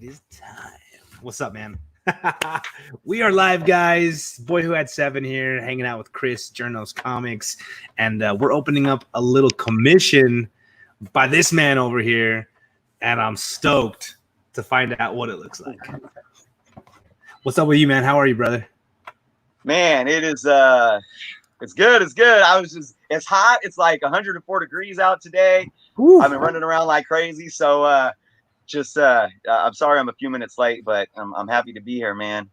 It is time. What's up, man? We are live, guys. Boy Who Had Seven here, hanging out with Chris, Jerno's Comics, and we're opening up a little commission by this man over here, and I'm stoked to find out what it looks like. What's up with you, man? How are you, brother? Man, it is it's good. It's hot. It's like 104 degrees out today. Ooh. I've been running around like crazy. So I'm sorry I'm a few minutes late, but I'm happy to be here, man.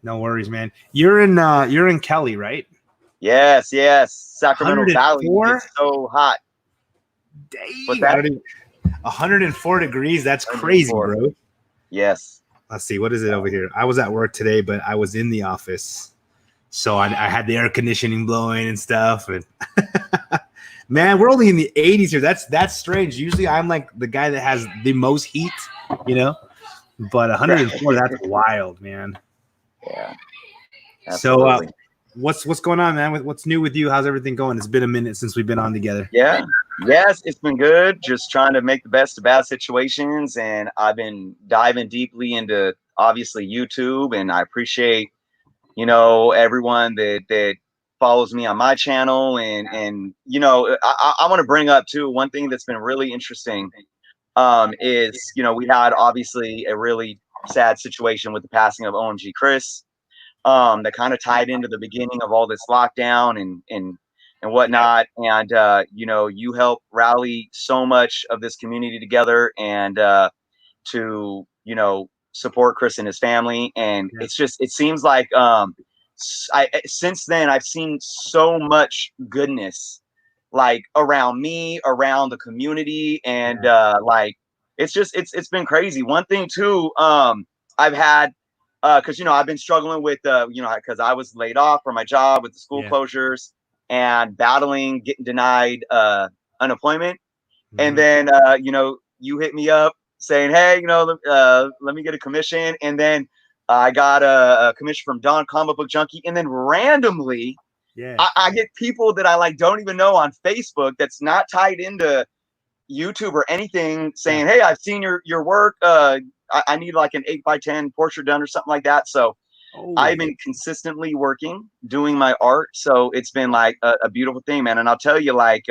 No worries, man. You're in Kelly, right? Yes. Sacramento Valley. It's so hot. Dang. What's that? 104 degrees. That's crazy, bro. Yes. Let's see. What is it over here? I was at work today, but I was in the office. So I had the air conditioning blowing and stuff. And man, we're only in the 80s here. That's strange. Usually I'm like the guy that has the most heat, you know? But 104, that's wild, man. Yeah. Absolutely. So what's going on, man? What's new with you? How's everything going? It's been a minute since we've been on together. Yeah. Yes, it's been good. Just trying to make the best of bad situations. And I've been diving deeply into obviously YouTube, and I appreciate everyone that follows me on my channel. And I want to bring up too, one thing that's been really interesting is, we had obviously a really sad situation with the passing of OMG Chris that kind of tied into the beginning of all this lockdown and whatnot. And, you help rally so much of this community together and to, support Chris and his family. And it seems like since then I've seen so much goodness like around me, around the community, and it's been crazy. One thing too, I've had because I've been struggling with because I was laid off from my job with the school closures and battling getting denied unemployment. And then you hit me up saying, hey, let me get a commission. And then I got a commission from Don Comic Book Junkie. And then randomly, I get people that I like don't even know on Facebook that's not tied into YouTube or anything saying, hey, I've seen your work. I need like an 8x10 portrait done or something like that. So I've been consistently working, doing my art. So it's been like a beautiful thing, man. And I'll tell you, like,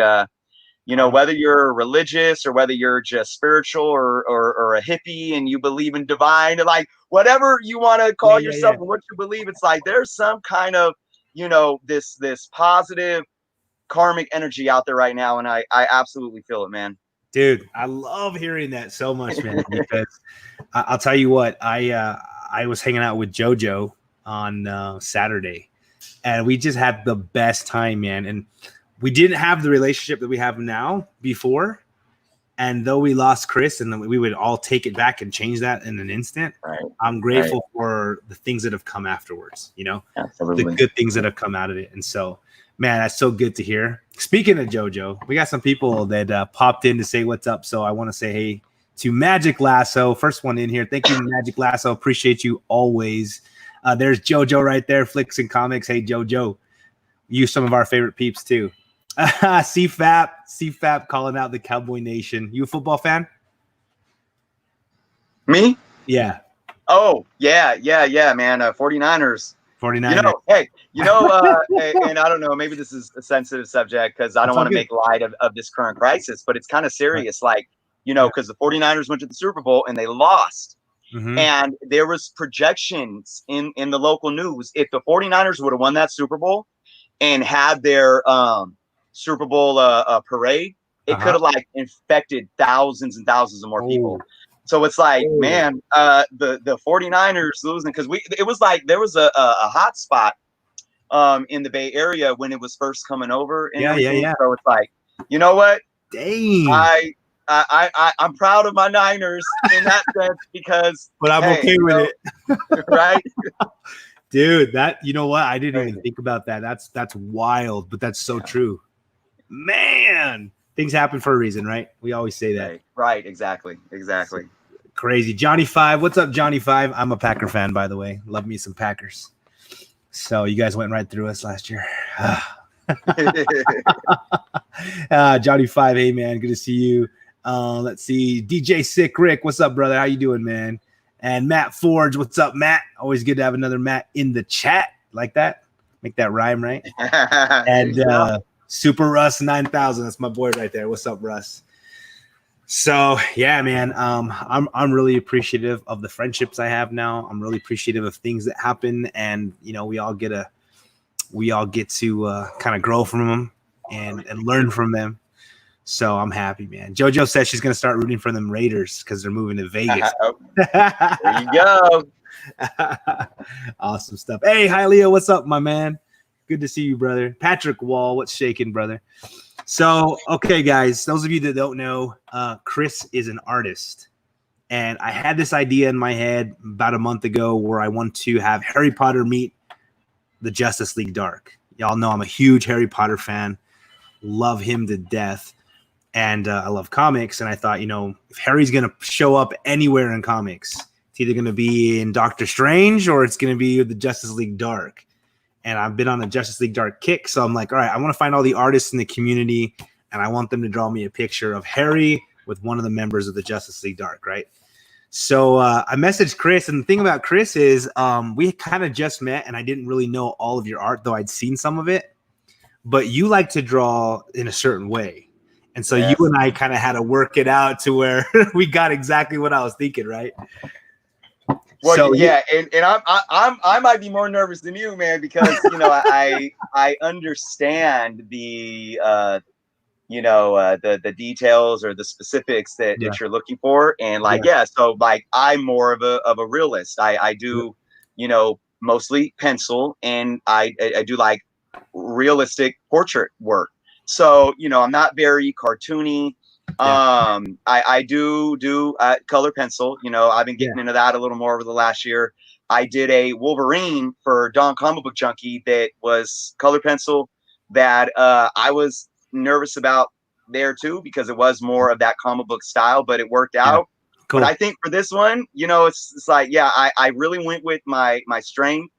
whether you're religious or whether you're just spiritual or a hippie and you believe in divine, like whatever you want to call yourself and what you believe, it's like there's some kind of, this positive karmic energy out there right now. And I absolutely feel it, man. Dude, I love hearing that so much, man, because I'll tell you what, I was hanging out with JoJo on Saturday, and we just had the best time, man. And we didn't have the relationship that we have now before. And though we lost Chris, and we would all take it back and change that in an instant, I'm grateful for the things that have come afterwards, Absolutely. The good things that have come out of it. And so, man, that's so good to hear. Speaking of JoJo, we got some people that popped in to say what's up. So I want to say hey to Magic Lasso. First one in here. Thank you, Magic Lasso. Appreciate you always. There's JoJo right there, Flicks and Comics. Hey, JoJo. You some of our favorite peeps too. CFAP calling out the Cowboy Nation. You a football fan? Me? Yeah. Oh, yeah, man. 49ers. 49ers. And I don't know, maybe this is a sensitive subject because I don't want to make light of this current crisis, but it's kind of serious. Like, because the 49ers went to the Super Bowl and they lost. Mm-hmm. And there was projections in the local news. If the 49ers would have won that Super Bowl and had their Super Bowl parade, it could have like infected thousands and thousands of more people. So it's like, man, the 49ers losing, because it was like there was a hot spot in the Bay Area when it was first coming over. And everything. So it's like, you know what? Dang. I'm proud of my Niners in that sense because but I'm okay with it. Right? Dude, you know what? I didn't even think about that. That's wild, but that's so true. Man, things happen for a reason, right? We always say that. Right, exactly. Crazy. Johnny 5. What's up, Johnny 5? I'm a Packer fan, by the way. Love me some Packers. So you guys went right through us last year. Johnny 5, hey man, good to see you. Let's see. DJ Sick Rick, what's up, brother? How you doing, man? And Matt Forge, what's up, Matt? Always good to have another Matt in the chat. Like that? Make that rhyme, right? And Super Russ 9000. That's my boy right there. What's up, Russ? So yeah, man, I'm really appreciative of the friendships I have now. I'm really appreciative of things that happen, and you know, we all get to kind of grow from them and learn from them. So I'm happy, man. JoJo says she's gonna start rooting for them Raiders because they're moving to Vegas. There you go. Awesome stuff. Hey, hi Leo, what's up, my man? Good to see you, brother. Patrick Wall, what's shaking, brother? So, okay, guys, those of you that don't know, Chris is an artist. And I had this idea in my head about a month ago where I want to have Harry Potter meet the Justice League Dark. Y'all know I'm a huge Harry Potter fan. Love him to death. And I love comics. And I thought, you know, if Harry's going to show up anywhere in comics, it's either going to be in Doctor Strange or it's going to be the Justice League Dark. And I've been on a Justice League Dark kick. So I'm like, all right, I want to find all the artists in the community and I want them to draw me a picture of Harry with one of the members of the Justice League Dark, right? So I messaged Chris. And the thing about Chris is we kind of just met and I didn't really know all of your art, though I'd seen some of it. But you like to draw in a certain way. And so you and I kind of had to work it out to where we got exactly what I was thinking, right? Well, so, yeah, and I might be more nervous than you, man, because you know I understand the the details or the specifics that you're looking for, and like so like I'm more of a realist. I do mostly pencil, and I do like realistic portrait work. So I'm not very cartoony. I do color pencil. I've been getting into that a little more over the last year. I did a Wolverine for Don Comic Book Junkie that was color pencil that I was nervous about there too, because it was more of that comic book style, but it worked out. Cool. But I think for this one, it's like, I really went with my strength,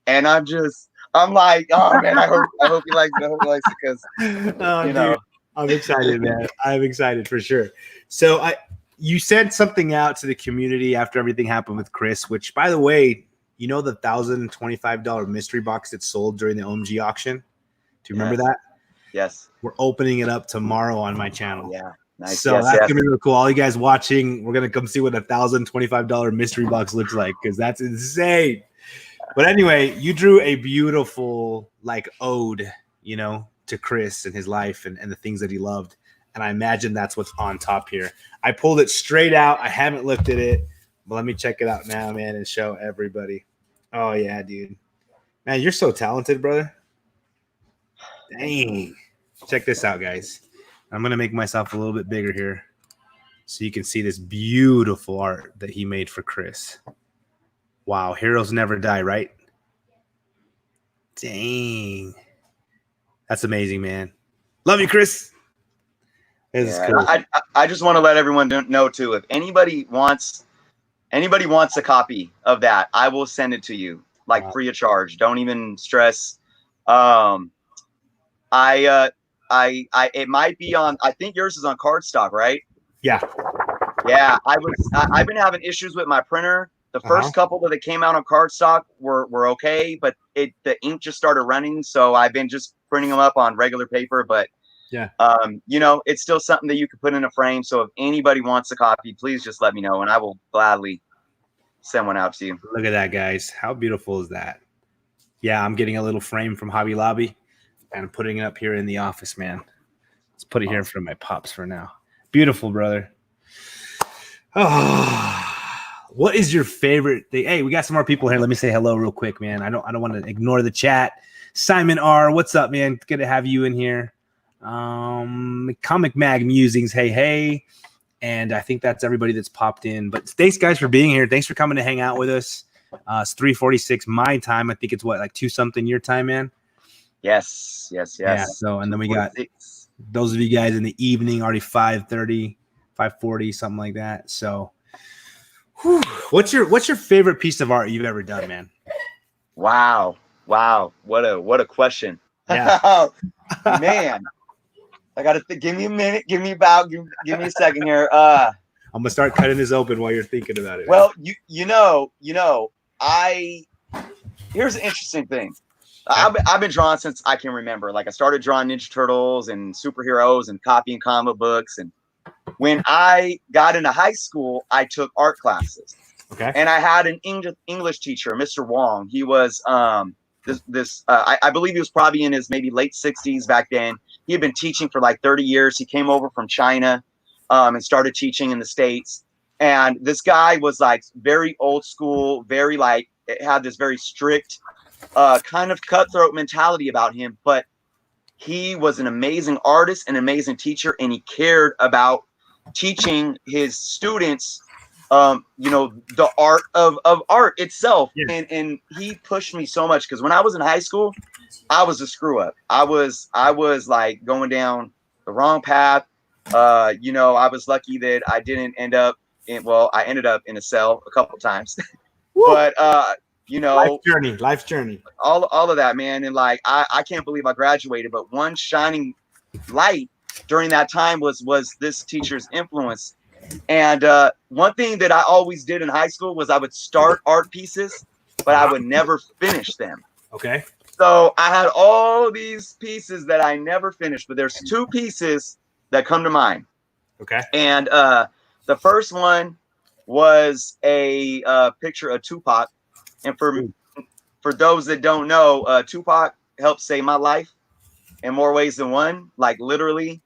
and I'm like, oh man, I hope you like it. I hope you like it because dude, I'm excited, man. I'm excited for sure. So you sent something out to the community after everything happened with Chris, which, by the way, the $1,025 mystery box that sold during the OMG auction? Do you remember that? Yes. We're opening it up tomorrow on my channel. Yeah. Nice. So that's going to be really cool. All you guys watching, we're going to come see what a $1,025 mystery box looks like because that's insane. But anyway, you drew a beautiful ode, to Chris and his life and the things that he loved. And I imagine that's what's on top here. I pulled it straight out. I haven't looked at it, but let me check it out now, man, and show everybody. Oh, yeah, dude. Man, you're so talented, brother. Dang. Check this out, guys. I'm going to make myself a little bit bigger here so you can see this beautiful art that he made for Chris. Wow, heroes never die, right? Dang. That's amazing, man. Love you, Chris. Cool. I just want to let everyone know too, if anybody wants a copy of that, I will send it to you free of charge. Don't even stress. It might be on, I think yours is on cardstock, right? Yeah. Yeah. I've been having issues with my printer. The first couple that came out on cardstock were okay, but the ink just started running. So I've been just printing them up on regular paper, but it's still something that you could put in a frame. So if anybody wants a copy, please just let me know and I will gladly send one out to you. Look at that, guys. How beautiful is that? Yeah, I'm getting a little frame from Hobby Lobby and I'm putting it up here in the office, man. Let's put it here in front of my pops for now. Beautiful, brother. Oh. What is your favorite thing? Hey, we got some more people here. Let me say hello real quick, man. I don't want to ignore the chat. Simon R, what's up, man? Good to have you in here. Comic Mag Musings, hey. And I think that's everybody that's popped in. But thanks, guys, for being here. Thanks for coming to hang out with us. It's 3:46 my time. I think it's 2-something your time, man? Yes. Yeah, so, and then we got those of you guys in the evening, already 5:30, 5:40, something like that. So, what's your favorite piece of art you've ever done, man? Wow. What a question. Yeah. Man. I gotta give me a minute. Give me a second here. I'm gonna start cutting this open while you're thinking about it. Well, you know, here's an interesting thing. I've been drawing since I can remember. Like I started drawing Ninja Turtles and superheroes and copying comic books. And when I got into high school, I took art classes. Okay. And I had an English teacher, Mr. Wong. He was I believe he was probably in his maybe late 60s back then. He had been teaching for like 30 years. He came over from China and started teaching in the States. And this guy was like very old school, very like had this very strict kind of cutthroat mentality about him. But he was an amazing artist, an amazing teacher, and he cared about teaching his students the art of art itself. Yeah. And he pushed me so much because when I was in high school, I was a screw up. I was like going down the wrong path. I was lucky that I didn't end up I ended up in a cell a couple times. But life's journey. All of that, man. And like I can't believe I graduated, but one shining light during that time was this teacher's influence. And one thing that I always did in high school was I would start art pieces, but I would never finish them. Okay. So I had all these pieces that I never finished, but there's two pieces that come to mind. Okay. And the first one was a picture of Tupac. And for those that don't know, Tupac helped save my life in more ways than one, like literally.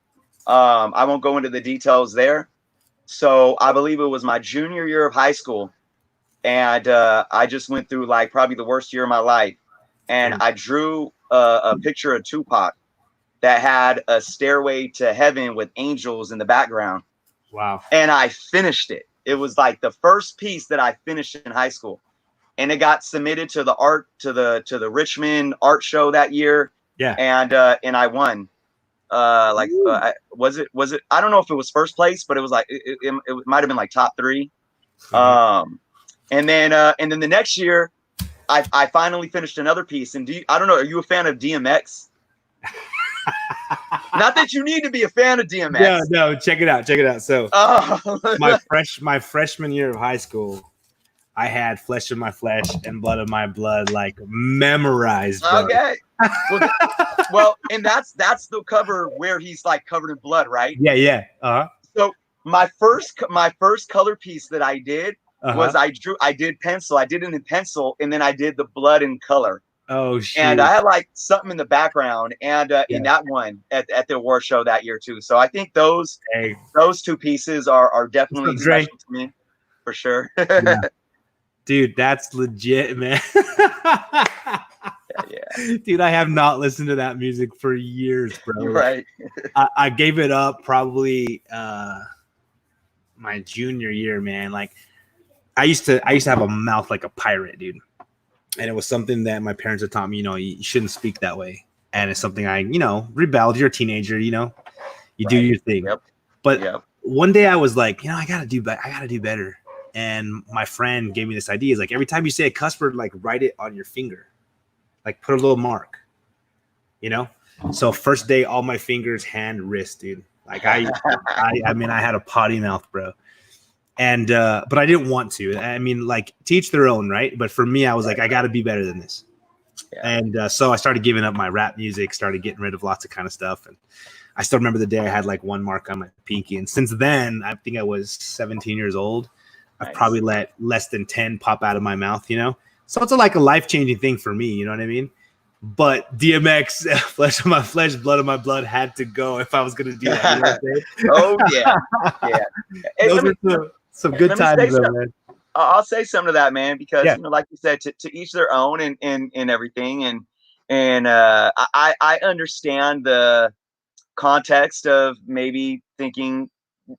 I won't go into the details there. So I believe it was my junior year of high school. And I just went through like probably the worst year of my life. And I drew a picture of Tupac that had a stairway to heaven with angels in the background. Wow. And I finished it. It was like the first piece that I finished in high school. And it got submitted to the Richmond art show that year. Yeah. And I won. Was it I don't know if it was first place, but it was like it might have been like top 3. Mm-hmm. And then the next year I finally finished another piece. And I don't know, are you a fan of DMX? Not that you need to be a fan of DMX. No, check it out. So my freshman year of high school, I had Flesh of My Flesh and Blood of My Blood like memorized. Bro. Okay. Well, and that's the cover where he's like covered in blood, right? Yeah. Uh-huh. So my first color piece that I did was I did pencil. I did it in pencil, and then I did the blood in color. Oh shit. And I had like something in the background, and in that one at the award show that year too. So I think those two pieces are definitely special to me, for sure. Yeah. Dude, that's legit, man. Yeah. Dude, I have not listened to that music for years, bro. Right. I gave it up probably my junior year, man. Like I used to have a mouth like a pirate, dude. And it was something that my parents had taught me, you shouldn't speak that way. And it's something I, rebelled. You're a teenager, you do your thing. Yep. But one day I was like, I gotta do better. And my friend gave me this idea. Is like every time you say a cuss word, like write it on your finger, like put a little mark, So first day, all my fingers, hand, wrist, dude. Like I had a potty mouth, bro. And but I didn't want to. I mean, like teach their own, right? But for me, I was like, I got to be better than this. Yeah. And so I started giving up my rap music, started getting rid of lots of kind of stuff. And I still remember the day I had like one mark on my pinky. And since then, I think I was 17 years old. I've probably let less than 10 pop out of my mouth, So it's like a life-changing thing for me, you know what I mean? But DMX, Flesh of My Flesh, Blood of My Blood had to go if I was going to do that. Oh, yeah. Those are some good times, though, man. I'll say something to that, man, because, like you said, to each their own and everything. And I understand the context of maybe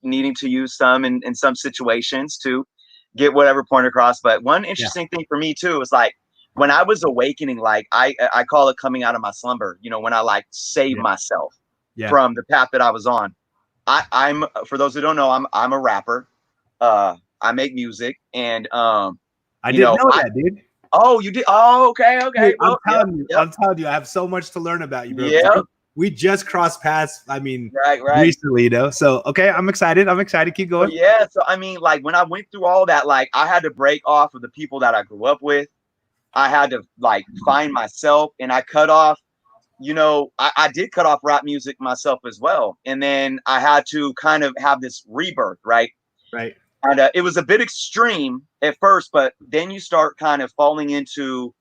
needing to use some in some situations to get whatever point across. But one interesting thing for me too is like when I was awakening, like I call it coming out of my slumber, when I like saved myself from the path that I was on. I'm for those who don't know, I'm a rapper. I make music, and I didn't know that, dude. Oh, you did? Oh, okay. Dude, I'm telling you, I have so much to learn about you, bro. Yeah. we just crossed paths. I mean, right. recently, you know. So okay, I'm excited. Keep going. So, yeah. So I mean, like when I went through all that, like I had to break off of the people that I grew up with. I had to like find myself, and I cut off. You know, I did cut off rap music myself as well, and then I had to kind of have this rebirth, right? Right. And it was a bit extreme at first, but then you start kind of falling into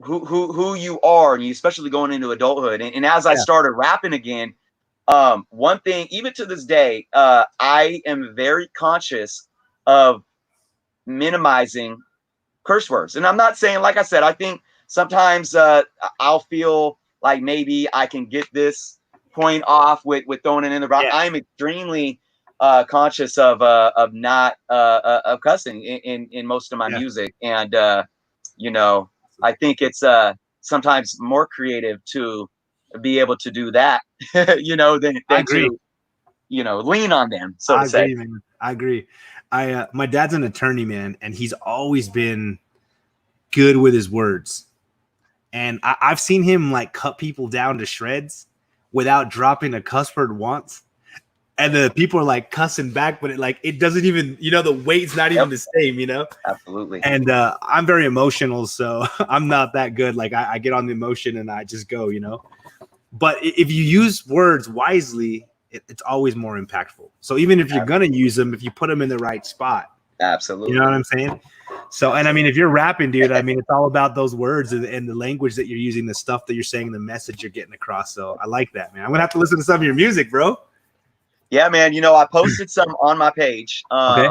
who you are, and you especially going into adulthood. And as I started rapping again, one thing, even to this day, I am very conscious of minimizing curse words. And I'm not saying, like I said, I think sometimes I'll feel like maybe I can get this point off with throwing it in the rock. Yeah. I'm extremely conscious of not of cussing in most of my music, and you know, I think it's sometimes more creative to be able to do that, you know, than to, you know, lean on them, so to say. Man. I agree. My dad's an attorney, man, and he's always been good with his words. And I've seen him like cut people down to shreds without dropping a cuss word once. And the people are like cussing back, but it doesn't even, you know, the weight's not even the same, you know? Absolutely. And I'm very emotional, so I'm not that good. Like I get on the emotion and I just go, you know? But if you use words wisely, it's always more impactful. So even if you're going to use them, if you put them in the right spot. Absolutely. You know what I'm saying? So, and I mean, if you're rapping, dude, I mean, it's all about those words and the language that you're using, the stuff that you're saying, the message you're getting across. So I like that, man. I'm going to have to listen to some of your music, bro. Yeah, man. You know, I posted some on my page. Okay.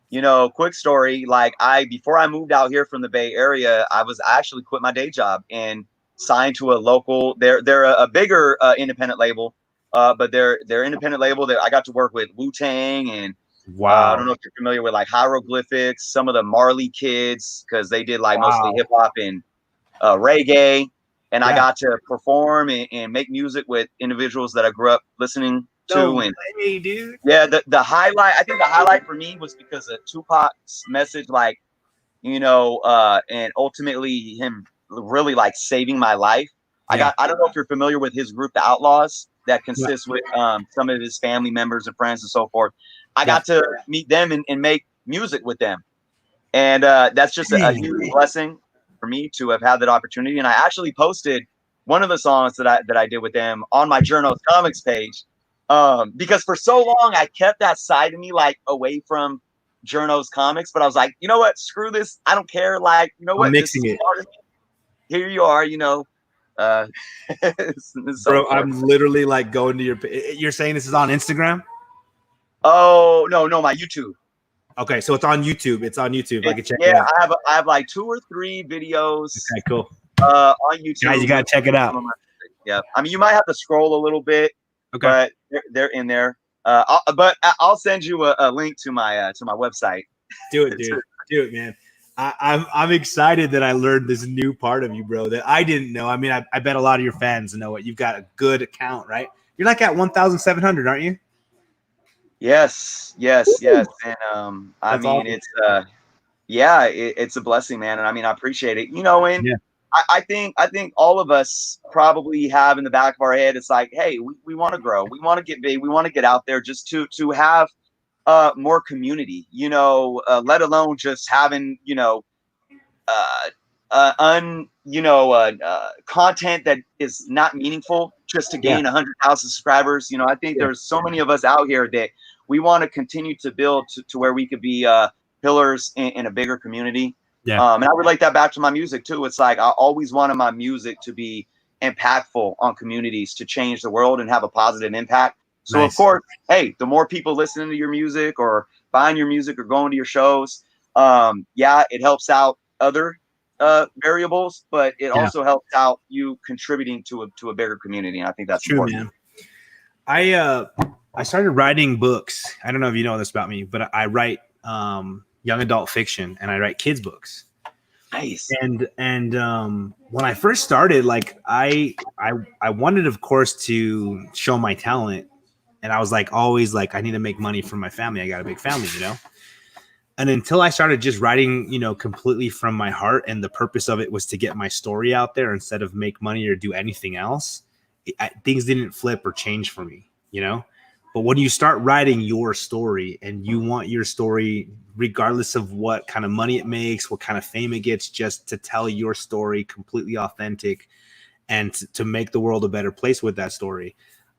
You know, quick story. Like before I moved out here from the Bay Area, I actually quit my day job and signed to a local. They're a bigger independent label, but they're independent label that I got to work with Wu-Tang and wow. I don't know if you're familiar with like Hieroglyphics, some of the Marley Kids, because they did like mostly hip hop and reggae. And I got to perform and make music with individuals that I grew up listening to. And dude. yeah, the highlight, I think the highlight for me was because of Tupac's message, like, you know, and ultimately him really like saving my life. I don't know if you're familiar with his group, the Outlaws, that consists with some of his family members and friends and so forth. I got to meet them and make music with them. And that's just a huge blessing for me to have had that opportunity. And I actually posted one of the songs that I did with them on my Jerno comics page. Because for so long I kept that side of me like away from Jerno's comics, but I was like, you know what? Screw this. I don't care. Like, you know what? I'm mixing it. Here you are, you know. So bro, I'm literally like going to you're saying this is on Instagram? Oh, no, my YouTube. Okay, so it's on YouTube. I can check it out. I have like 2 or 3 videos. Okay, cool. On YouTube. Guys, you gotta check it out. Yeah, I mean, you might have to scroll a little bit, but they're in there. I'll send you a link to my website. Do it, dude. Do it, man. I'm excited that I learned this new part of you, bro, that I didn't know. I mean, I bet a lot of your fans know it. You've got a good account, right? You're like at 1,700, aren't you? Yes. Woo! And I mean, awesome. it's a blessing, man. And I mean, I appreciate it. You know, and I think all of us probably have in the back of our head, it's like, hey, we want to grow, we want to get big, we want to get out there just to have more community, you know, let alone just having, you know, content that is not meaningful just to gain 100,000 subscribers. You know, I think there's so many of us out here that we want to continue to build to where we could be pillars in a bigger community. And I relate that back to my music too. It's like I always wanted my music to be impactful on communities, to change the world and have a positive impact. So of course, hey, the more people listening to your music or buying your music or going to your shows, it helps out other variables, but it also helps out you contributing to a bigger community. And I think that's true, important. Man. I started writing books. I don't know if you know this about me, but I write young adult fiction and I write kids books. Nice. And when I first started, like I wanted, of course, to show my talent. And I was like, always like, I need to make money for my family. I got a big family, you know? And until I started just writing, you know, completely from my heart, and the purpose of it was to get my story out there instead of make money or do anything else, things didn't flip or change for me, you know. But when you start writing your story and you want your story, regardless of what kind of money it makes, what kind of fame it gets, just to tell your story completely authentic and to make the world a better place with that story,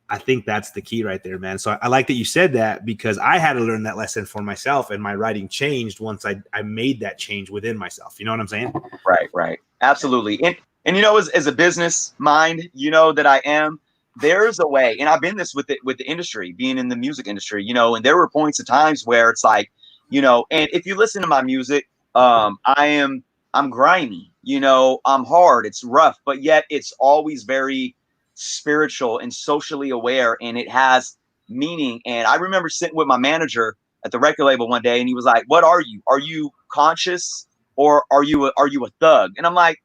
I think that's the key right there, man. So I like that you said that, because I had to learn that lesson for myself, and my writing changed once I made that change within myself. You know what I'm saying? Right. Absolutely. And you know, as a business mind, you know, that I am, there's a way, and I've been this with the industry, being in the music industry, you know, and there were points of times where it's like, you know, and if you listen to my music, I'm grimy, you know, I'm hard, it's rough, but yet it's always very spiritual and socially aware, and it has meaning. And I remember sitting with my manager at the record label one day, and he was like, "What are you? Are you conscious, or are you a thug?" And I'm like,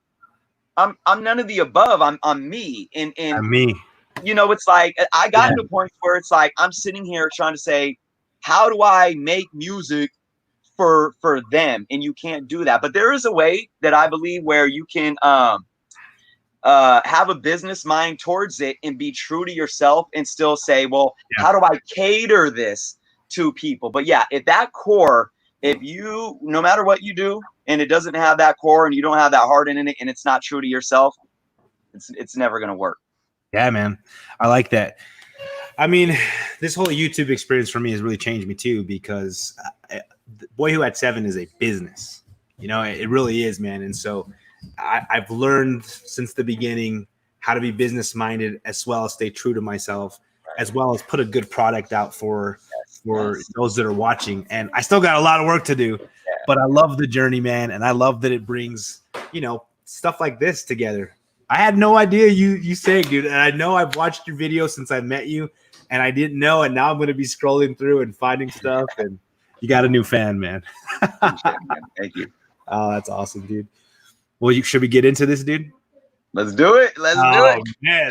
I'm none of the above. I'm me. And Me. you know, it's like I got to points where it's like I'm sitting here trying to say, how do I make music for them? And you can't do that. But there is a way that I believe where you can have a business mind towards it and be true to yourself and still say, well, how do I cater this to people? But yeah, if that core, if you, no matter what you do, and it doesn't have that core and you don't have that heart in it and it's not true to yourself, it's never going to work. Yeah, man. I like that. I mean, this whole YouTube experience for me has really changed me too, because Boy Who Had Seven is a business. You know, it really is, man. And so I've learned since the beginning how to be business minded, as well as stay true to myself, as well as put a good product out for those that are watching. And I still got a lot of work to do, but I love the journey, man. And I love that it brings, you know, stuff like this together. I had no idea you sang, dude. And I know I've watched your videos since I met you, and I didn't know. And now I'm going to be scrolling through and finding stuff. And you got a new fan, man. Thank you. Oh, that's awesome, dude. Well, should we get into this, dude? Let's do it. Let's do it. Man,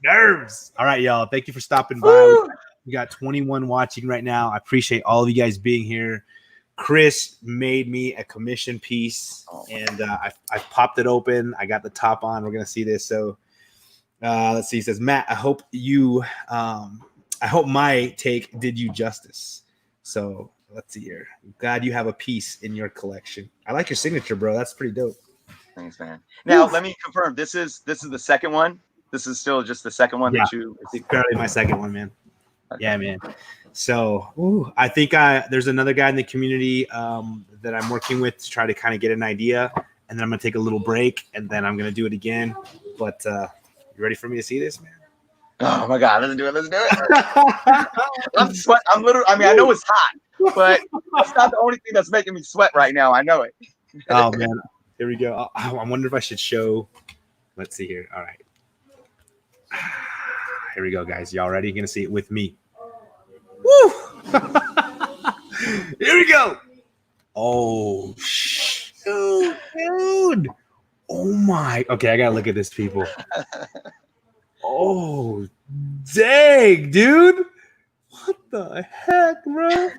nerves. All right, y'all. Thank you for stopping by. We got 21 watching right now. I appreciate all of you guys being here. Chris made me a commission piece, and I popped it open. I got the top on. We're gonna see this. So let's see. He says, Matt, I hope my take did you justice. So let's see here. I'm glad you have a piece in your collection. I like your signature, bro. That's pretty dope. Thanks, man. Now let me confirm. This is the second one. This is still just the second one that you. It's barely my second one, man. Okay. Yeah, man. So I think there's another guy in the community that I'm working with to try to kind of get an idea, and then I'm gonna take a little break, and then I'm gonna do it again. But you ready for me to see this, man? Oh my God, let's do it. Let's do it. I'm sweating. I'm literally, I mean, I know it's hot, but that's not the only thing that's making me sweat right now. I know it. Oh man, here we go. I wonder if I should show. Let's see here. All right. Here we go, guys. Y'all ready? You're gonna see it with me. Woo! Here we go. Oh, dude. Oh my. Okay, I gotta look at this, people. Oh, dang, dude. What the heck, bro?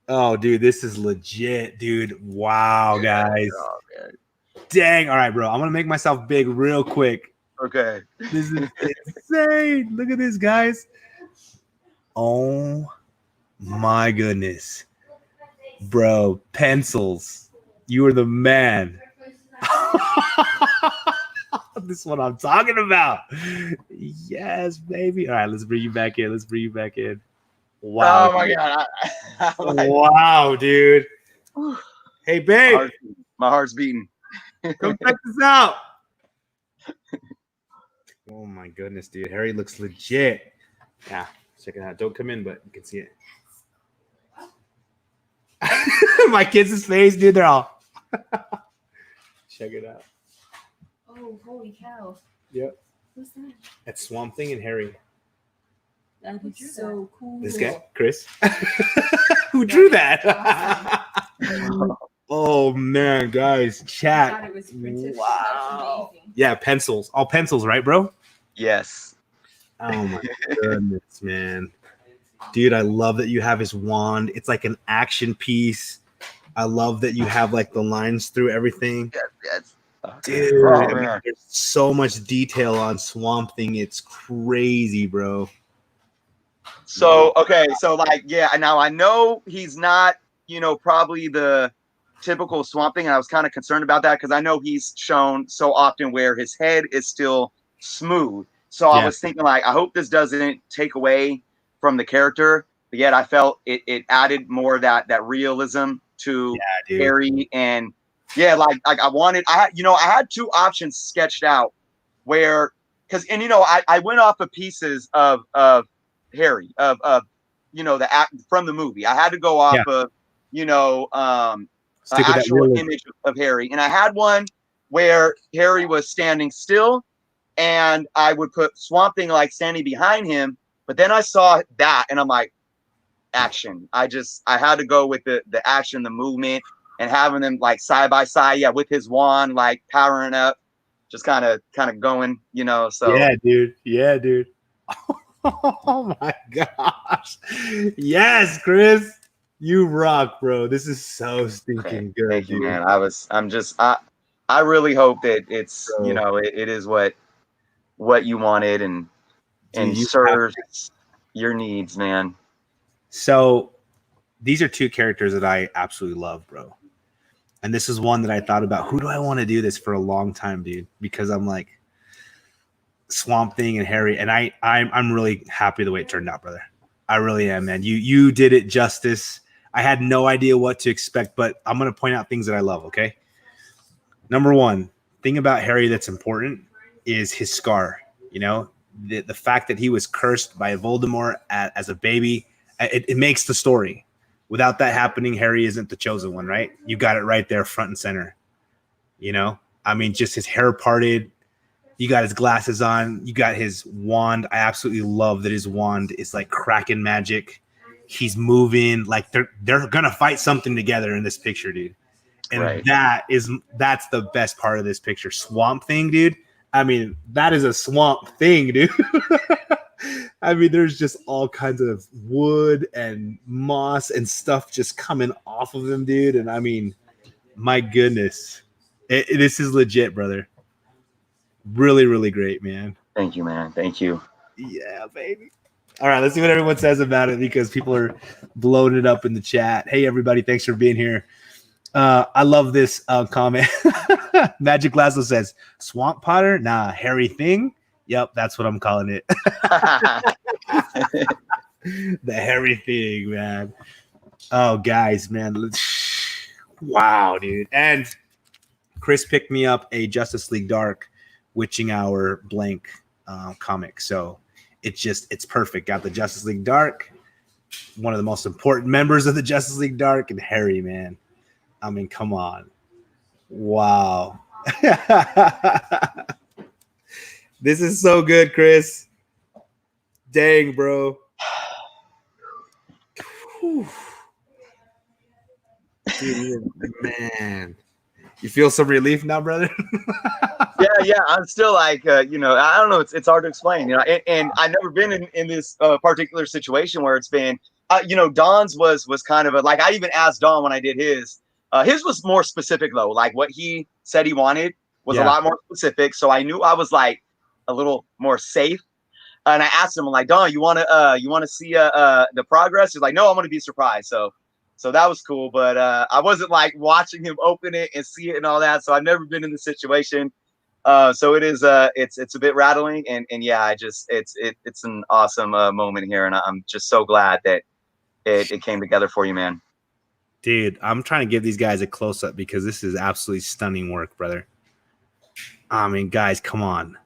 Oh, dude, this is legit, dude. Wow, guys. Oh, dang. All right, bro. I'm gonna make myself big real quick. Okay. This is insane. Look at this, guys. Oh my goodness. Bro, pencils. You are the man. This is what I'm talking about. Yes, baby. All right, let's bring you back in. Wow. Oh my God. Wow, dude. Hey, babe. My heart's beating. Come check this out. Oh my goodness, dude. Harry looks legit. Yeah, check it out. Don't come in, but you can see it. My kids' face, dude. They're all. Check it out. Oh, holy cow. Yep. Who's that? That's Swamp Thing and Harry. That is so cool. This guy, Chris. Who drew that? Oh man, guys, chat. I thought it was printed. Wow. Yeah, pencils. All pencils, right, bro? Yes. Oh my goodness, man. Dude, I love that you have his wand. It's like an action piece. I love that you have like the lines through everything. Yes. Dude, Oh, I mean, man. there's so much detail on Swamp Thing. It's crazy, bro. So, okay, so like, yeah, now I know he's not, probably the typical Swamp Thing. And I was kind of concerned about that because I know he's shown so often where his head is still smooth. So I Yeah. was thinking, like, I hope this doesn't take away from the character, but yet I felt it added more of that realism to dude. Harry. And yeah, like I had two options sketched out where, because, and I went off of pieces of Harry of the act from the movie. I had to go off of Stick with that actual realism. image of Harry, and I had one where Harry was standing still, and I would put Swamp Thing like standing behind him. But then I saw that, and I'm like, action. I had to go with the action, the movement, and having them like side by side, yeah, with his wand like powering up, just kind of going, So Yeah, dude. Yeah, dude. Oh my gosh. Yes, Chris. You rock, bro. This is so stinking good, thank you, dude. man. I really hope that it's Bro. it is what you wanted and Dude, you have serves your needs, man. So these are two characters that I absolutely love, bro. And this is one that I thought about. Who do I want to do this for a long time, dude? Because I'm like Swamp Thing and Harry, and I'm really happy the way it turned out, brother. I really am, man. You did it justice. I had no idea what to expect, but I'm gonna point out things that I love. Okay. Number one thing about Harry that's important is his scar. The fact that he was cursed by Voldemort as a baby, it makes the story. Without that happening, Harry isn't the chosen one, right? You got it right there, front and center. I mean, just his hair parted. You got his glasses on. You got his wand. I absolutely love that his wand is like Kraken magic. He's moving like they're gonna fight something together in this picture, dude. And Right. that's the best part of this picture. Swamp Thing, dude. I mean, that is a swamp thing, dude. I mean, there's just all kinds of wood and moss and stuff just coming off of them, dude. And I mean, my goodness, this is legit, brother. Really, really great, man. Thank you, man. Thank you. Yeah, baby. All right, let's see what everyone says about it because people are blowing it up in the chat. Hey, everybody, thanks for being here. I love this comment. Magic Lasso says, Swamp Potter? Nah, Harry Thing? Yep, that's what I'm calling it. The Harry Thing, man. Oh, guys, man. Wow, dude. And Chris picked me up a Justice League Dark Witching Hour blank comic. So it's perfect. Got the Justice League Dark, one of the most important members of the Justice League Dark, and Harry, man. I mean, come on. Wow. This is so good, Chris. Dang, bro. Dude, man. You feel some relief now, brother? Yeah. I'm still like, I don't know. It's hard to explain, and I've never been in this particular situation where it's been, Don's was kind of like, I even asked Don when I did his was more specific though. Like what he said he wanted was a lot more specific. So I knew I was like a little more safe. And I asked him, like, Don, you want to see the progress? He's like, no, I'm going to be surprised. So that was cool. But I wasn't like watching him open it and see it and all that. So I've never been in the situation. So it is it's a bit rattling and yeah, it's an awesome moment here. And I'm just so glad that it came together for you, man. Dude, I'm trying to give these guys a close up because this is absolutely stunning work, brother. I mean, guys, come on.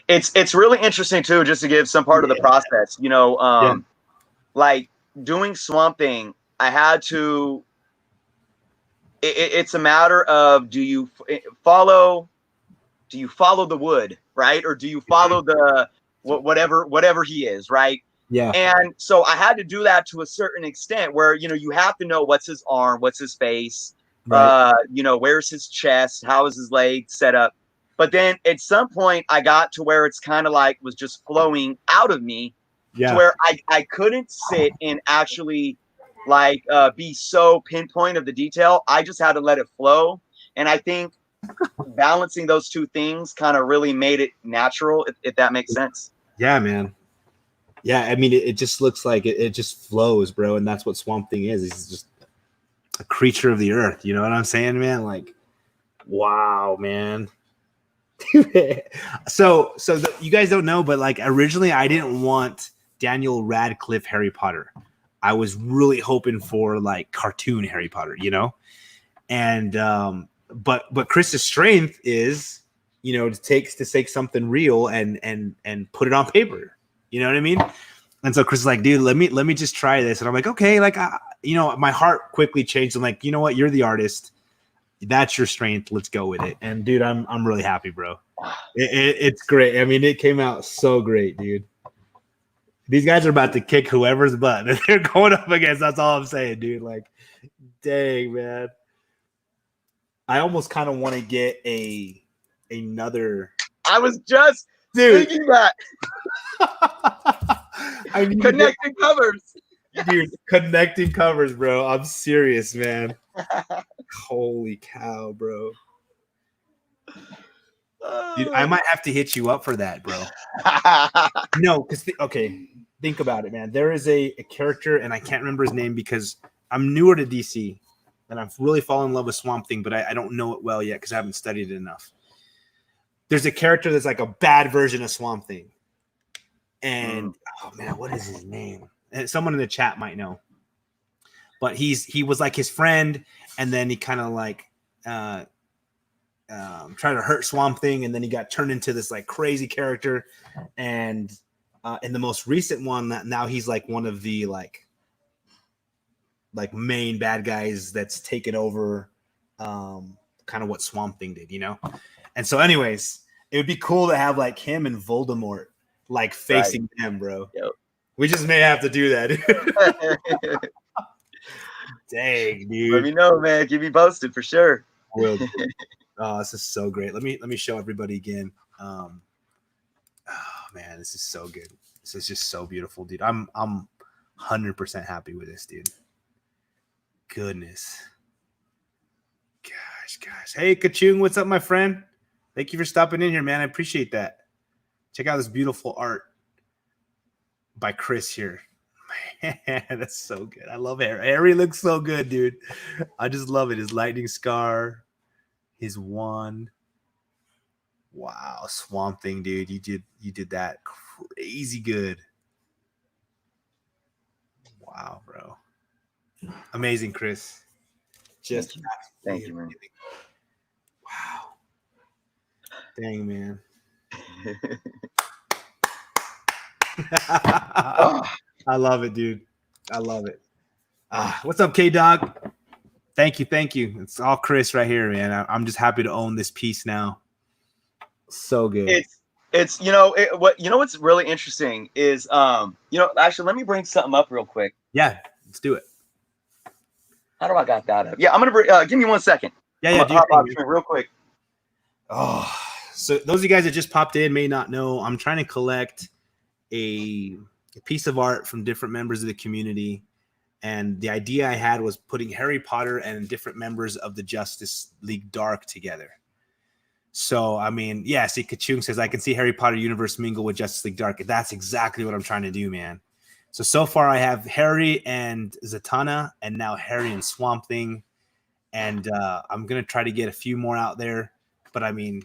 It's really interesting too, just to give some part of the process, like doing Swamp Thing. I had to. It's a matter of do you follow the wood, right, or do you follow the whatever he is, right? Yeah. And so I had to do that to a certain extent, where you have to know what's his arm, what's his face, right. Where's his chest, how is his leg set up. But then at some point I got to where it's kind of like was just flowing out of me to where I couldn't sit and actually like be so pinpoint of the detail. I just had to let it flow. And I think balancing those two things kind of really made it natural, if that makes sense. Yeah, man. Yeah, I mean, it just looks like it just flows, bro. And that's what Swamp Thing is. He's just a creature of the earth. You know what I'm saying, man? Like, wow, man. So you guys don't know, but like originally I didn't want Daniel Radcliffe Harry Potter. I was really hoping for like cartoon Harry Potter, you know? And but Chris's strength is, you know, to take something real and put it on paper. You know what I mean? And so Chris is like, dude, let me just try this. And I'm like, okay, like you know, my heart quickly changed. I'm like, you know what? You're the artist. That's your strength. Let's go with it. And dude, I'm really happy, bro. It's great. I mean, it came out so great, dude. These guys are about to kick whoever's butt that they're going up against. That's all I'm saying, dude. Like, dang, man. I almost kind of want to get another. I was just thinking that. I mean, connecting covers. Dude, connecting covers, bro. I'm serious, man. Holy cow, bro. Dude, I might have to hit you up for that, bro. No, because okay, think about it, man. There is a character, and I can't remember his name because I'm newer to DC, and I've really fallen in love with Swamp Thing, but I don't know it well yet because I haven't studied it enough. There's a character that's like a bad version of Swamp Thing, and oh man, what is his name? And someone in the chat might know, but he was like his friend, and then he kind of like trying to hurt Swamp Thing, and then he got turned into this like crazy character. And in the most recent one, now he's like one of the like main bad guys that's taken over kind of what Swamp Thing did, you know? And so anyways, it would be cool to have like him and Voldemort like facing them, bro. Yep. We just may have to do that. Dang, dude. Let me know, man. Keep me posted for sure. Will. Oh, this is so great. Let me show everybody again. Oh man, this is so good. This is just so beautiful, dude. I'm 100% happy with this, dude. Goodness. Gosh. Hey, Kachung, what's up, my friend? Thank you for stopping in here, man. I appreciate that. Check out this beautiful art by Chris here. Man, that's so good. I love Harry. Harry looks so good, dude. I just love it. His lightning scar. His one. Wow, Swamp Thing, dude. You did that crazy good. Wow, bro. Amazing, Chris. Just thank you, man. Wow. Dang, man. I love it, dude. I love it. What's up, K-Dog? Thank you. It's all Chris right here, man. I'm just happy to own this piece now. So good. It's what's really interesting is actually let me bring something up real quick. Yeah, let's do it. How do I got that up? Yeah, I'm gonna bring. Give me 1 second. Yeah, hop out real quick. Oh, so those of you guys that just popped in may not know, I'm trying to collect a piece of art from different members of the community. And the idea I had was putting Harry Potter and different members of the Justice League Dark together. So, I mean, yeah, see, Kachung says, I can see Harry Potter universe mingle with Justice League Dark. That's exactly what I'm trying to do, man. So far I have Harry and Zatanna, and now Harry and Swamp Thing. And I'm going to try to get a few more out there. But, I mean,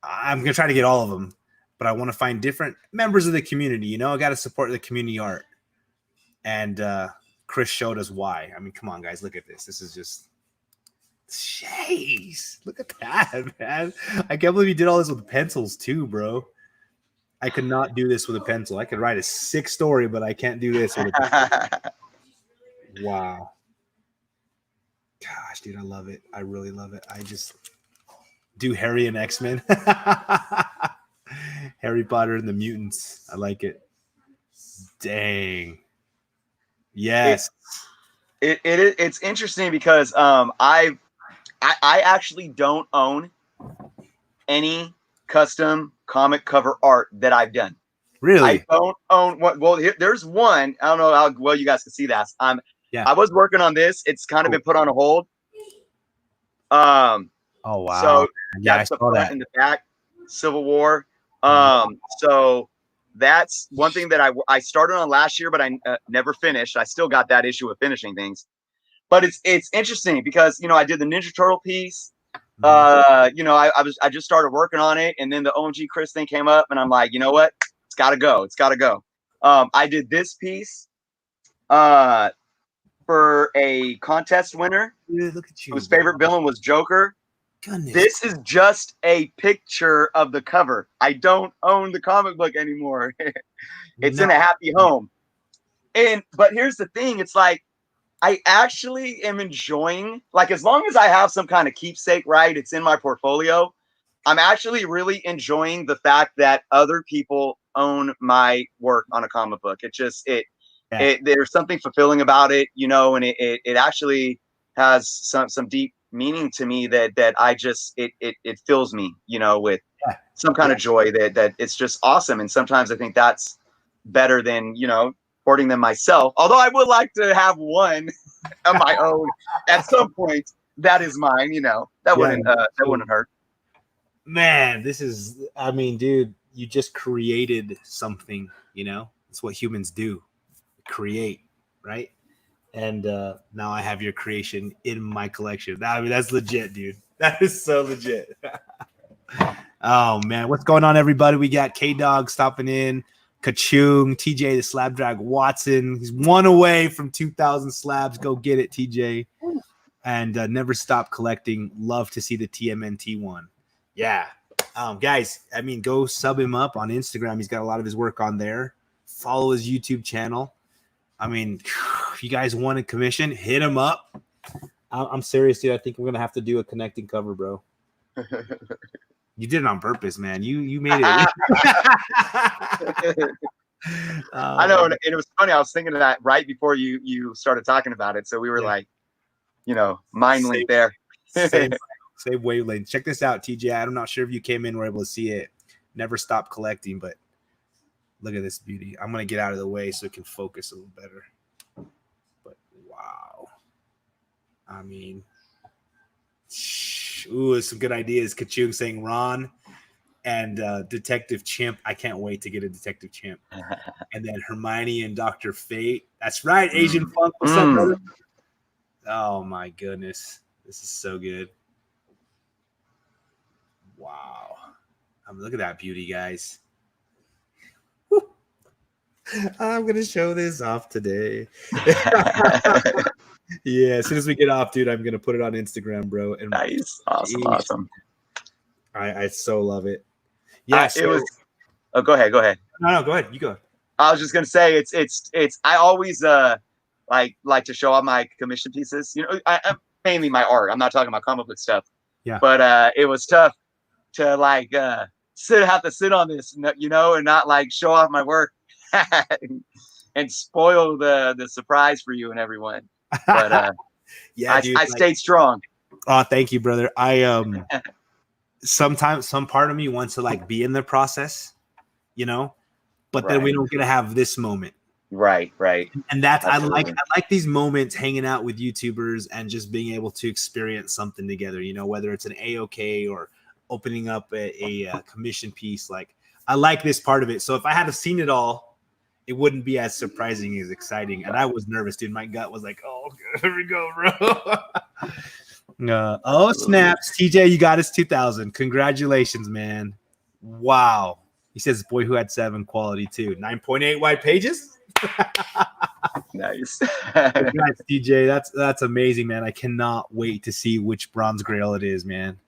I'm going to try to get all of them. But I want to find different members of the community. You know, I got to support the community art. And Chris showed us why. I mean, come on, guys, look at this. This is just, jeez, look at that, man. I can't believe you did all this with pencils too, bro. I could not do this with a pencil. I could write a sick story, but I can't do this with a pencil. Wow. Gosh, dude, I love it. I really love it. I just do Harry and X-Men. Harry Potter and the Mutants. I like it. Dang. Yes. It's interesting because I actually don't own any custom comic cover art that I've done. Really? I don't own one. Well, there's one. I don't know how well you guys can see that. I was working on this. It's kind of been put on a hold. Oh wow. So Yeah, I that's the saw front that. and the back, Civil War. Mhm. So that's one thing that I started on last year, but I never finished. I still got that issue of finishing things. But it's interesting because I did the Ninja Turtle piece. Mhm. I just started working on it, and then the OMG Chris thing came up, and I'm like, you know what? It's got to go. It's got to go. I did this piece for a contest winner Dude, look at you, whose bro. favorite villain was Joker. Goodness. This is just a picture of the cover. I don't own the comic book anymore. It's No. in a happy home. But here's the thing, it's like I actually am enjoying, like, as long as I have some kind of keepsake, right? It's in my portfolio. I'm actually really enjoying the fact that other people own my work on a comic book. Yeah. There's something fulfilling about it, and it actually has some deep meaning to me that I just it fills me, with Yeah. some kind Yeah. of joy that it's just awesome. And sometimes I think that's better than hoarding them myself. Although I would like to have one of my own at some point. That is mine. That Yeah. wouldn't hurt. Man, this is, I mean, dude, you just created something, it's what humans do, create, right? And now I have your creation in my collection. I mean, that's legit, dude. That is so legit. Oh man, what's going on, everybody? We got K Dog stopping in, Kachung, TJ the Slab Drag Watson. He's one away from 2,000 slabs. Go get it, TJ. And never stop collecting. Love to see the TMNT one. Yeah, guys. I mean, go sub him up on Instagram. He's got a lot of his work on there. Follow his YouTube channel. I mean, if you guys want a commission, hit him up. I'm serious, dude. I think we're gonna have to do a connecting cover, bro. You did it on purpose, man. You made it. I know, and it was funny. I was thinking of that right before you started talking about it. So we were like, mind link there. same wavelength. Check this out, TJ. I'm not sure if you came in, were able to see it. Never stop collecting, but look at this beauty. I'm gonna get out of the way so it can focus a little better. But wow, I mean, ooh, some good ideas. Kachung saying Ron and Detective Chimp. I can't wait to get a Detective Chimp. And then Hermione and Dr. Fate. That's right, Asian Funk. What's up, brother? Oh my goodness, this is so good. Wow, look at that beauty, guys. I'm gonna show this off today. Yeah, as soon as we get off, dude, I'm gonna put it on Instagram, bro. And nice, awesome. I so love it. Yeah, it was. Oh, go ahead. No, go ahead. You go. I was just gonna say it's. I always like to show off my commission pieces. I mainly my art. I'm not talking about comic book stuff. Yeah. But it was tough to have to sit on this, and not like show off my work and spoil the surprise for you and everyone. But yeah, dude, I stayed strong. Oh, thank you, brother. I sometimes some part of me wants to be in the process, but then we don't get to have this moment. Right. And that's absolutely. I like these moments hanging out with YouTubers and just being able to experience something together, whether it's an AOK or opening up a commission piece. I like this part of it. So if I had seen it all, it wouldn't be as surprising as exciting. And I was nervous, dude. My gut was like, oh, here we go, bro. Oh, snaps. TJ, you got us 2,000. Congratulations, man. Wow. He says, boy who had 7 quality too. 9.8 white pages. Nice. Congrats, DJ. That's amazing, man. I cannot wait to see which bronze grail it is, man.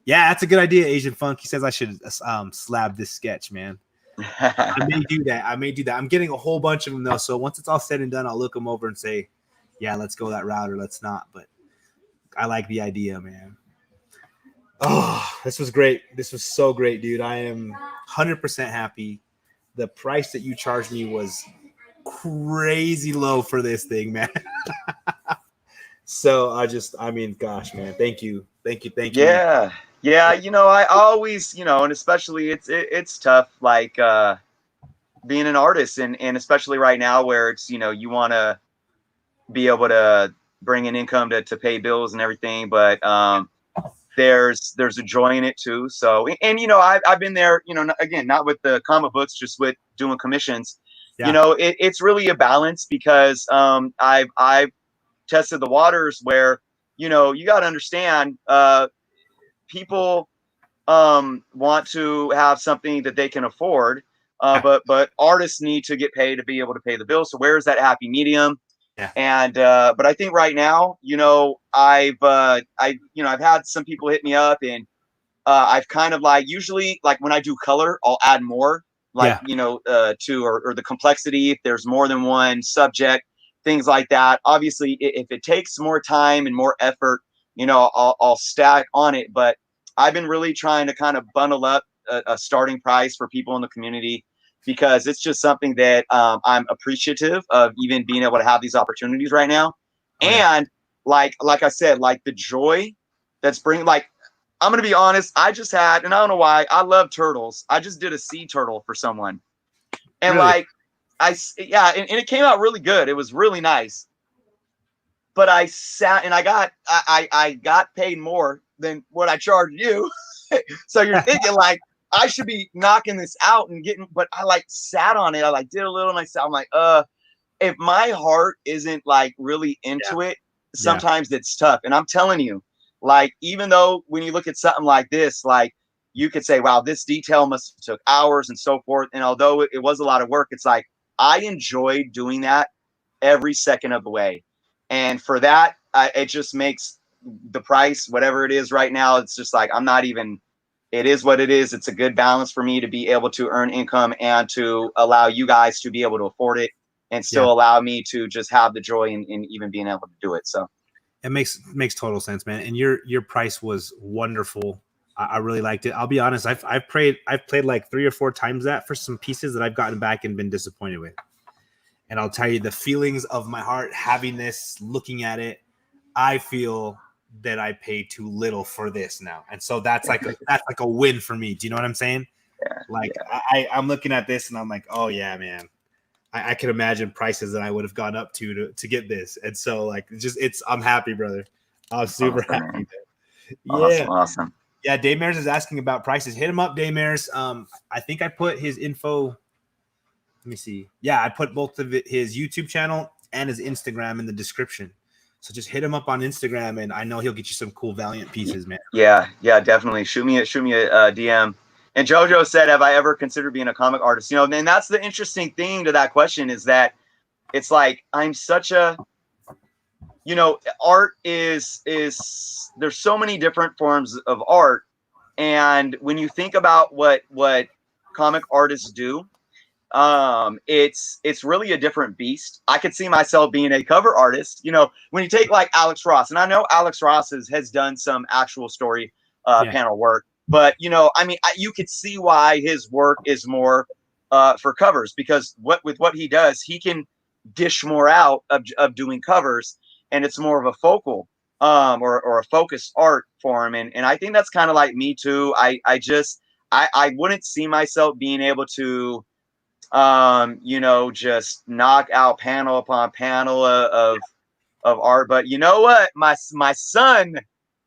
Yeah, that's a good idea, Asian Funk. He says I should slab this sketch, man. I may do that. I'm getting a whole bunch of them though. So once it's all said and done, I'll look them over and say, yeah, let's go that route or let's not. But I like the idea, man. Oh, this was great. This was so great, dude. I am 100% happy. The price that you charged me was crazy low for this thing, man. So I mean, gosh, man, thank you. Yeah. I always, and especially it's tough, being an artist and especially right now where it's, you want to be able to bring in income to pay bills and everything. But there's a joy in it too. So, and I've been there, again, not with the comic books, just with doing commissions. Yeah. It's really a balance because I've tested the waters where you got to understand people want to have something that they can afford, but artists need to get paid to be able to pay the bill. So where is that happy medium? Yeah. And but I think right now, I've had some people hit me up, and I've kind of like, usually like when I do color, I'll add more, like to or the complexity if there's more than one subject, things like that. Obviously, if it takes more time and more effort, I'll stack on it. But I've been really trying to kind of bundle up a starting price for people in the community, because it's just something that I'm appreciative of, even being able to have these opportunities right now. Oh, yeah. And like I said, like the joy that's bringing, like, I'm going to be honest, I just had, and I don't know why, I love turtles. I just did a sea turtle for someone. And Really? like, and it came out really good. It was really nice. But I sat and I got paid more than what I charged you. So you're thinking like, I should be knocking this out and getting, but I like sat on it. I like did a little myself. I'm like, if my heart isn't like really into it, sometimes it's tough. And I'm telling you, like, even though when you look at something like this, like you could say, wow, this detail must have took hours and so forth. And although it was a lot of work, it's like, I enjoyed doing that every second of the way. And for that, it just makes the price, whatever it is right now, it's just like, I'm not even, it is what it is. It's a good balance for me to be able to earn income and to allow you guys to be able to afford it, and still allow me to just have the joy in even being able to do it. So it makes total sense, man. And your price was wonderful. I really liked it. I'll be honest. I've played like 3 or 4 times that for some pieces that I've gotten back and been disappointed with. And I'll tell you the feelings of my heart having this, looking at it, I feel that I paid too little for this now. And so that's like a win for me. Do you know what I'm saying? Yeah. Like I'm looking at this and I'm like, oh yeah, man. I can imagine prices that I would have gone up to get this. And so like, I'm happy, brother. I'm super happy. Yeah. Awesome. Yeah. Daymares is asking about prices. Hit him up, Daymares. I think I put his info. Let me see. Yeah, I put both of his YouTube channel and his Instagram in the description. So just hit him up on Instagram, and I know he'll get you some cool Valiant pieces, man. Yeah, definitely. Shoot me a DM. And JoJo said, "Have I ever considered being a comic artist?" And that's the interesting thing to that question, is that it's like, I'm such a, art is there's so many different forms of art, and when you think about what comic artists do, it's really a different beast. I could see myself being a cover artist. When you take like Alex Ross, and I know Alex Ross has done some actual story panel work, but I mean, you could see why his work is more for covers, because with what he does, he can dish more out of doing covers, and it's more of a focal or a focused art form. And I think that's kind of like me too. I wouldn't see myself being able to just knock out panel upon panel of art. But you know what? My son,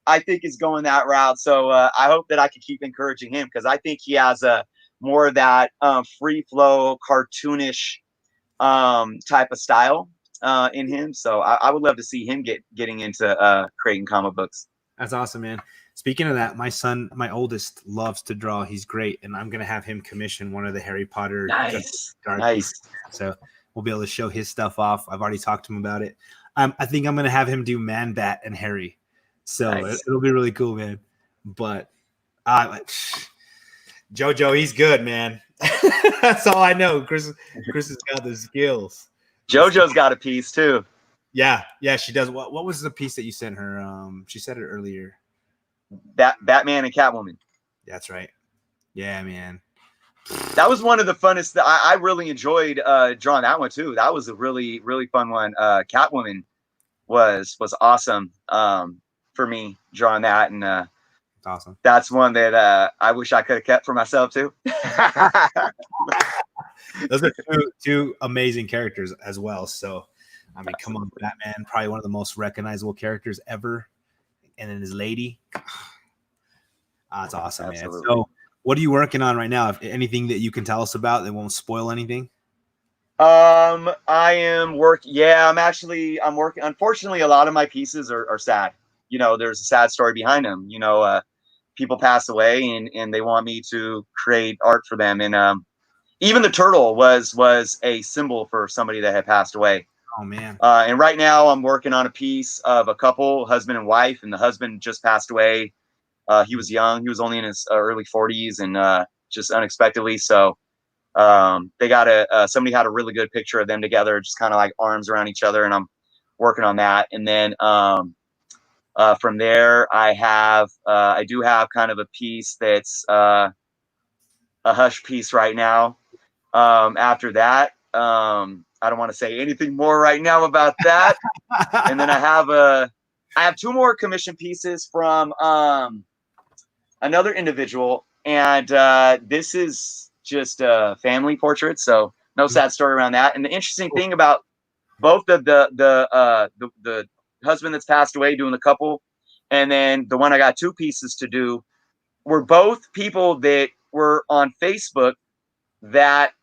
I think, is going that route. So I hope that I can keep encouraging him, because I think he has a more of that free flow, cartoonish type of style in him. So I would love to see him getting into creating comic books. That's awesome, man. Speaking of that, my son, my oldest, loves to draw. He's great, and I'm gonna have him commission one of the Harry Potter. Nice. So we'll be able to show his stuff off. I've already talked to him about it. I think I'm gonna have him do Man Bat and Harry. So it'll be really cool, man. But JoJo, he's good, man. That's all I know. Chris has got the skills. JoJo's got a piece too. Yeah, she does. What was the piece that you sent her? She said it earlier. Batman and Catwoman. That's right. Yeah, man. That was one of the funnest. I really enjoyed drawing that one too. That was a really, really fun one. Catwoman was awesome for me, drawing that, and awesome. That's one that I wish I could have kept for myself too. Those are two amazing characters as well. So, I mean, come on, Batman, probably one of the most recognizable characters ever, and then his lady. That's awesome, Absolutely. man. So what are you working on right now? If anything that you can tell us about that won't spoil anything? I am working. Yeah, I'm working. Unfortunately, a lot of my pieces are sad. There's a sad story behind them. People pass away and they want me to create art for them. And even the turtle was a symbol for somebody that had passed away. Oh man. And right now I'm working on a piece of a couple, husband and wife, and the husband just passed away. He was young. He was only in his early 40s and just unexpectedly. So they got somebody had a really good picture of them together, just kind of like arms around each other. And I'm working on that. And then from there, I do have kind of a piece that's a hush piece right now. After that, I don't want to say anything more right now about that. And then I have two more commission pieces from another individual, and this is just a family portrait, so no sad story around that. And the interesting thing about both of the husband that's passed away doing the couple, and then the one I got two pieces to do, were both people that were on Facebook that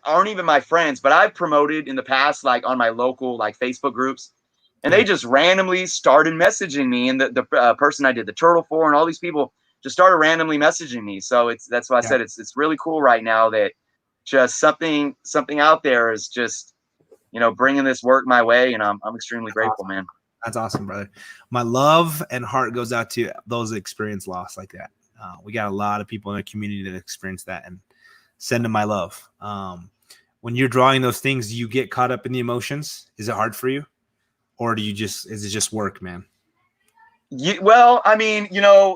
aren't even my friends, but I've promoted in the past, like on my local like Facebook groups, and they just randomly started messaging me. And the person I did the turtle for, and all these people just started randomly messaging me. So that's why I said it's really cool right now that just something out there is just bringing this work my way, and I'm extremely grateful, man. That's awesome, brother. My love and heart goes out to those that experience loss like that. We got a lot of people in the community that experience that, and send them my love. When you're drawing those things, do you get caught up in the emotions? Is it hard for you, or is it just work, man? Well, I mean,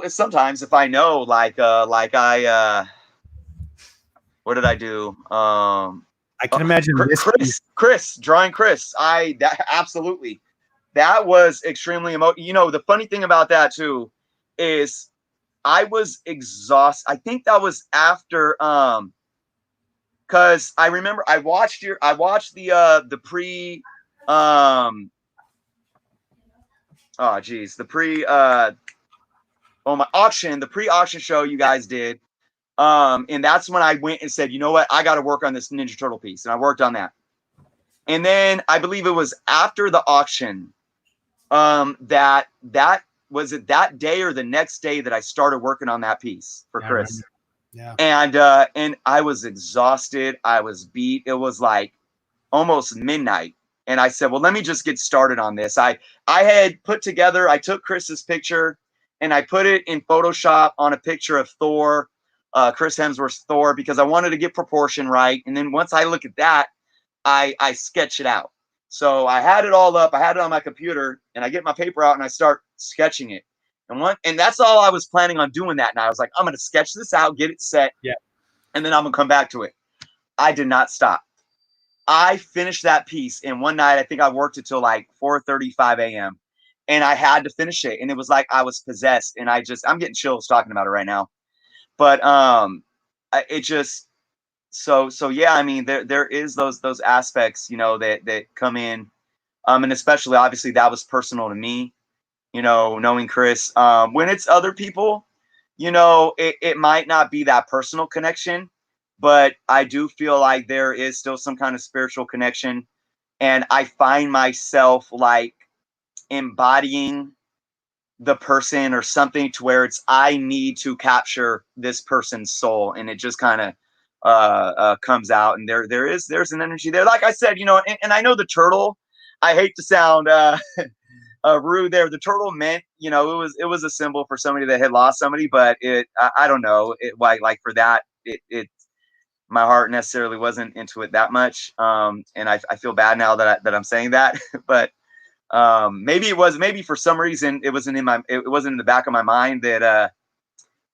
sometimes if I know, like I, what did I do? I can imagine Chris drawing Chris. Absolutely. That was extremely emotional. The funny thing about that too is I was exhausted. I think that was after because I remember I watched the pre oh geez, the pre-auction show you guys did. And that's when I went and said, you know what, I got to work on this Ninja Turtle piece, and I worked on that. And then I believe it was after the auction, that was it that day or the next day that I started working on that piece for Chris. Yeah. And I was exhausted. I was beat. It was like almost midnight. And I said, well, let me just get started on this. I took Chris's picture and I put it in Photoshop on a picture of Thor, Chris Hemsworth's Thor, because I wanted to get proportion right. And then once I look at that, I sketch it out. So I had it all up. I had it on my computer, and I get my paper out and I start sketching it. And that's all I was planning on doing that night. I was like, I'm going to sketch this out, get it set. Yeah. And then I'm going to come back to it. I did not stop. I finished that piece. And one night, I think I worked until like 4:35 a.m. And I had to finish it. And it was like I was possessed. And I'm getting chills talking about it right now. But it just, so yeah, I mean, there is those aspects, that come in. And especially obviously that was personal to me, knowing Chris. When it's other people, it might not be that personal connection, but I do feel like there is still some kind of spiritual connection. And I find myself like embodying the person or something to where I need to capture this person's soul, and it just kind of comes out. And there's an energy there. Like I said, and I know the turtle, I hate to sound rude there. The turtle meant, it was a symbol for somebody that had lost somebody, but I don't know, like for that, it my heart necessarily wasn't into it that much. And I feel bad now that I'm saying that, but maybe for some reason it wasn't in the back of my mind that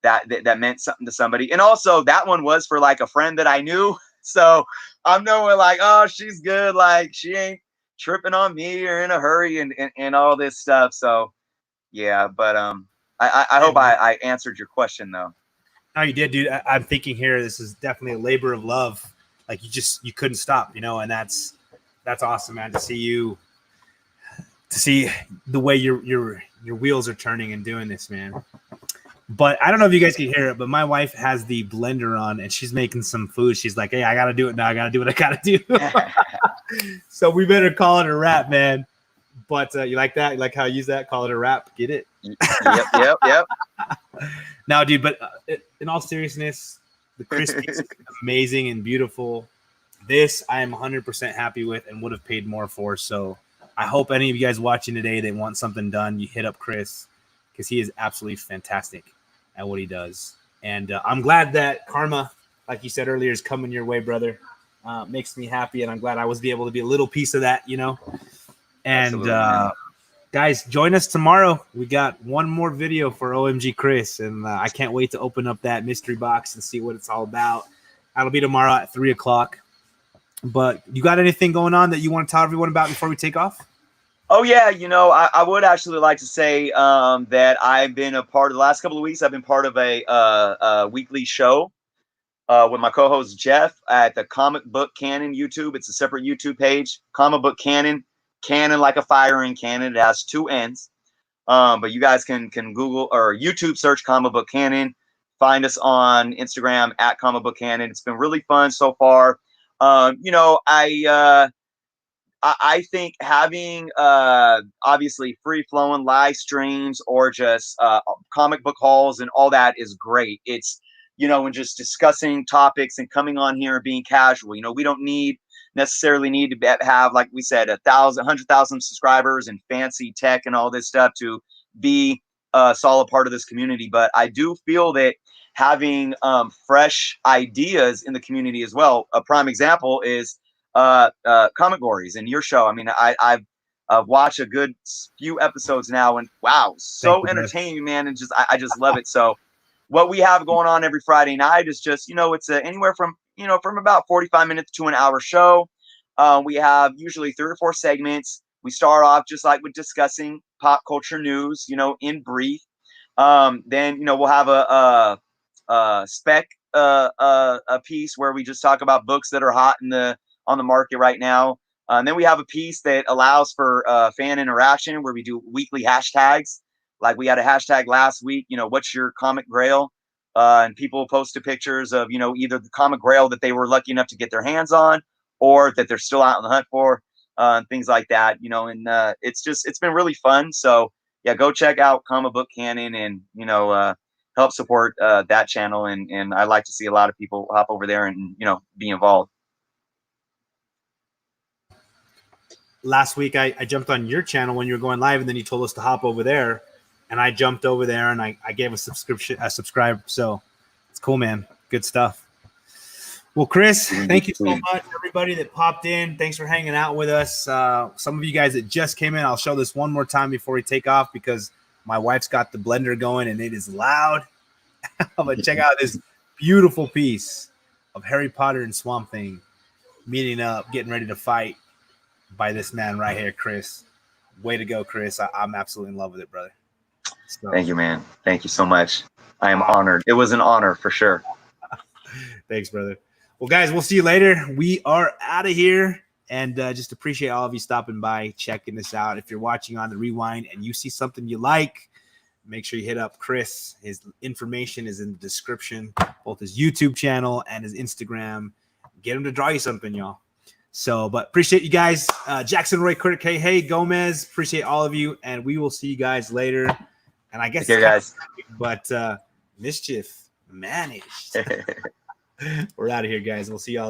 that meant something to somebody. And also that one was for like a friend that I knew. So I'm knowing like, oh, she's good. Like she ain't tripping on me or in a hurry and all this stuff. So yeah, but I hope I answered your question though. No, you did, dude. I'm thinking here, this is definitely a labor of love. Like you couldn't stop, and that's awesome, man, to see the way your wheels are turning and doing this, man. But I don't know if you guys can hear it, but my wife has the blender on and she's making some food. She's like, hey, I got to do it now. I got to do what I got to do. So we better call it a wrap, man. But you like that? You like how I use that? Call it a wrap. Get it? Yep. Now, dude, but in all seriousness, the crispy is amazing and beautiful. This I am 100% happy with and would have paid more for. So I hope any of you guys watching today, they want something done, you hit up Chris because he is absolutely fantastic at what he does. And I'm glad that karma, like you said earlier, is coming your way, brother. Makes me happy, and I'm glad I was able to be a little piece of that, you know. And guys, join us tomorrow. We got one more video for OMG Chris, and I can't wait to open up that mystery box and see what it's all about. That'll be tomorrow at 3 o'clock. But you got anything going on that you want to tell everyone about before we take off? Oh yeah, I would actually like to say that I've been a part of the last couple of weeks. I've been part of a weekly show with my co-host Jeff at the Comic Book Canon YouTube. It's a separate YouTube page. Comic Book Canon, canon like a firing cannon. It has 2 ends. But you guys can Google or YouTube search Comic Book Canon. Find us on Instagram at Comic Book Canon. It's been really fun so far. I think having obviously free flowing live streams or just comic book hauls and all that is great. It's, and just discussing topics and coming on here and being casual. We don't necessarily need to have, like we said, 100,000 subscribers and fancy tech and all this stuff to be a solid part of this community. But I do feel that having fresh ideas in the community as well. A prime example is Comic Gories and your show. I mean, I've watched a good few episodes now, and wow, so entertaining, man, and I just love it. So what we have going on every Friday night is just, it's anywhere from about 45 minutes to an hour show. We have usually 3 or 4 segments. We start off just like with discussing pop culture news, in brief. Then we'll have a spec a piece where we just talk about books that are hot on the market right now. And then we have a piece that allows for fan interaction where we do weekly hashtags. Like we had a hashtag last week, what's your comic grail? And people posted pictures of, either the comic grail that they were lucky enough to get their hands on or that they're still out on the hunt for, and things like that, and it's been really fun. So yeah, go check out Comic Book Canon and, help support that channel. And I like to see a lot of people hop over there and, be involved. Last week, I jumped on your channel when you were going live, and then you told us to hop over there, and I jumped over there and I gave a subscribe. So it's cool, man. Good stuff. Well, Chris, thank you so much, everybody that popped in. Thanks for hanging out with us. Some of you guys that just came in, I'll show this one more time before we take off because my wife's got the blender going and it is loud. But check out this beautiful piece of Harry Potter and Swamp Thing meeting up, getting ready to fight by this man right here, Chris. Way to go, Chris. I'm absolutely in love with it, brother. So, thank you, man. Thank you so much. I am honored. It was an honor for sure. Thanks, brother. Well, guys, we'll see you later. We are out of here, and just appreciate all of you stopping by, checking this out. If you're watching on the rewind and you see something you like, make sure you hit up Chris. His information is in the description, both his YouTube channel and his Instagram. Get him to draw you something, y'all. So, but appreciate you guys. Jackson, Roy, Kurt, hey, Gomez. Appreciate all of you, and we will see you guys later. And I guess, okay, guys. But mischief managed. We're out of here, guys. We'll see y'all later.